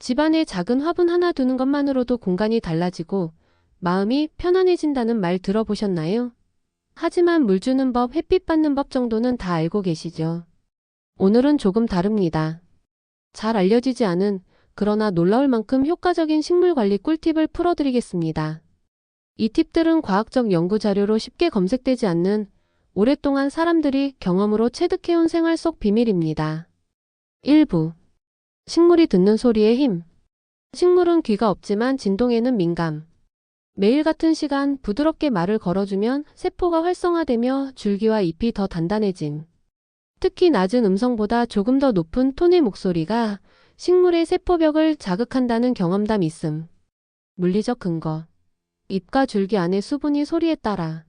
집안에 작은 화분 하나 두는 것만으로도 공간이 달라지고 마음이 편안해진다는 말 들어보셨나요? 하지만 물 주는 법, 햇빛 받는 법 정도는 다 알고 계시죠? 오늘은 조금 다릅니다. 잘 알려지지 않은 그러나 놀라울 만큼 효과적인 식물 관리 꿀팁을 풀어드리겠습니다. 이 팁들은 과학적 연구 자료로 쉽게 검색되지 않는 오랫동안 사람들이 경험으로 체득해온 생활 속 비밀입니다. 1부. 식물이 듣는 소리의 힘. 식물은 귀가 없지만 진동에는 민감. 매일 같은 시간 부드럽게 말을 걸어주면 세포가 활성화되며 줄기와 잎이 더 단단해짐. 특히 낮은 음성보다 조금 더 높은 톤의 목소리가 식물의 세포벽을 자극한다는 경험담 있음. 물리적 근거. 잎과 줄기 안의 수분이 소리에 따라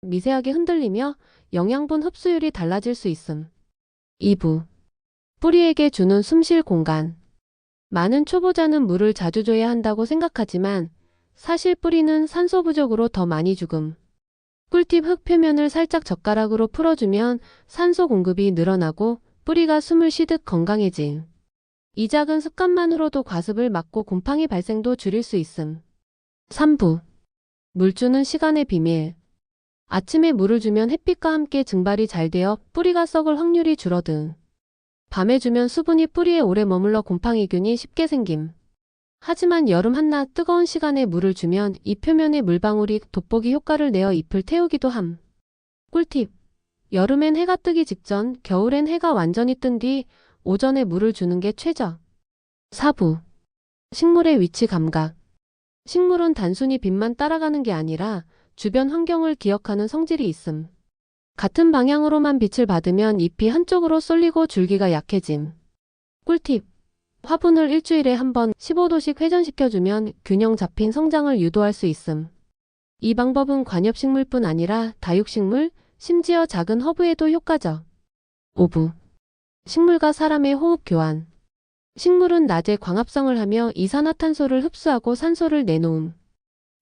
미세하게 흔들리며 영양분 흡수율이 달라질 수 있음. 2부. 뿌리에게 주는 숨쉴 공간. 많은 초보자는 물을 자주 줘야 한다고 생각하지만 사실 뿌리는 산소 부족으로 더 많이 죽음. 꿀팁 흙 표면을 살짝 젓가락으로 풀어주면 산소 공급이 늘어나고 뿌리가 숨을 쉬듯 건강해짐. 이 작은 습관만으로도 과습을 막고 곰팡이 발생도 줄일 수 있음. 3부. 물 주는 시간의 비밀. 아침에 물을 주면 햇빛과 함께 증발이 잘 되어 뿌리가 썩을 확률이 줄어든. 밤에 주면 수분이 뿌리에 오래 머물러 곰팡이균이 쉽게 생김. 하지만 여름 한낮 뜨거운 시간에 물을 주면 잎 표면의 물방울이 돋보기 효과를 내어 잎을 태우기도 함. 꿀팁. 여름엔 해가 뜨기 직전, 겨울엔 해가 완전히 뜬 뒤 오전에 물을 주는 게 최저. 4부. 식물의 위치 감각. 식물은 단순히 빛만 따라가는 게 아니라 주변 환경을 기억하는 성질이 있음. 같은 방향으로만 빛을 받으면 잎이 한쪽으로 쏠리고 줄기가 약해짐. 꿀팁. 화분을 일주일에 한 번 15도씩 회전시켜주면 균형 잡힌 성장을 유도할 수 있음. 이 방법은 관엽식물뿐 아니라 다육식물, 심지어 작은 허브에도 효과적. 5부. 식물과 사람의 호흡 교환. 식물은 낮에 광합성을 하며 이산화탄소를 흡수하고 산소를 내놓음.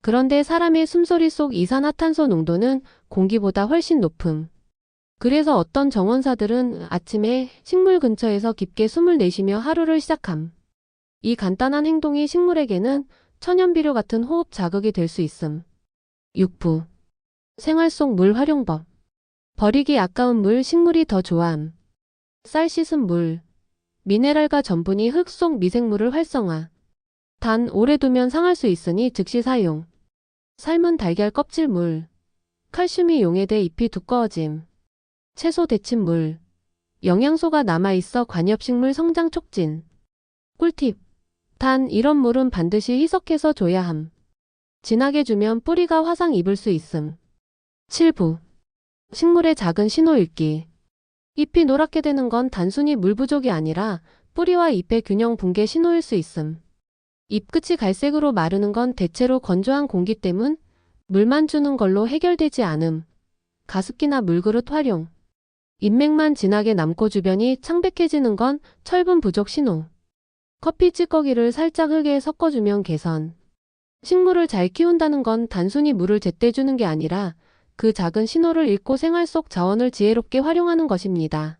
그런데 사람의 숨소리 속 이산화탄소 농도는 공기보다 훨씬 높음. 그래서 어떤 정원사들은 아침에 식물 근처에서 깊게 숨을 내쉬며 하루를 시작함. 이 간단한 행동이 식물에게는 천연비료 같은 호흡 자극이 될 수 있음. 6부. 생활 속 물 활용법. 버리기 아까운 물 식물이 더 좋아함. 쌀 씻은 물. 미네랄과 전분이 흙 속 미생물을 활성화. 단 오래 두면 상할 수 있으니 즉시 사용. 삶은 달걀 껍질 물. 칼슘이 용해돼 잎이 두꺼워짐. 채소 데친 물. 영양소가 남아있어 관엽식물 성장 촉진. 꿀팁. 단 이런 물은 반드시 희석해서 줘야 함. 진하게 주면 뿌리가 화상 입을 수 있음. 7부. 식물의 작은 신호 읽기. 잎이 노랗게 되는 건 단순히 물 부족이 아니라 뿌리와 잎의 균형 붕괴 신호일 수 있음. 잎 끝이 갈색으로 마르는 건 대체로 건조한 공기 때문, 물만 주는 걸로 해결되지 않음. 가습기나 물그릇 활용. 잎맥만 진하게 남고 주변이 창백해지는 건 철분 부족 신호. 커피 찌꺼기를 살짝 흙에 섞어주면 개선. 식물을 잘 키운다는 건 단순히 물을 제때 주는 게 아니라 그 작은 신호를 읽고 생활 속 자원을 지혜롭게 활용하는 것입니다.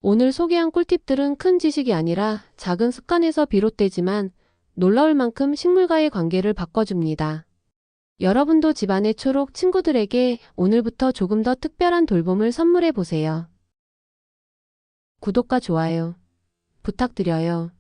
오늘 소개한 꿀팁들은 큰 지식이 아니라 작은 습관에서 비롯되지만 놀라울 만큼 식물과의 관계를 바꿔줍니다. 여러분도 집안의 초록 친구들에게 오늘부터 조금 더 특별한 돌봄을 선물해 보세요. 구독과 좋아요 부탁드려요.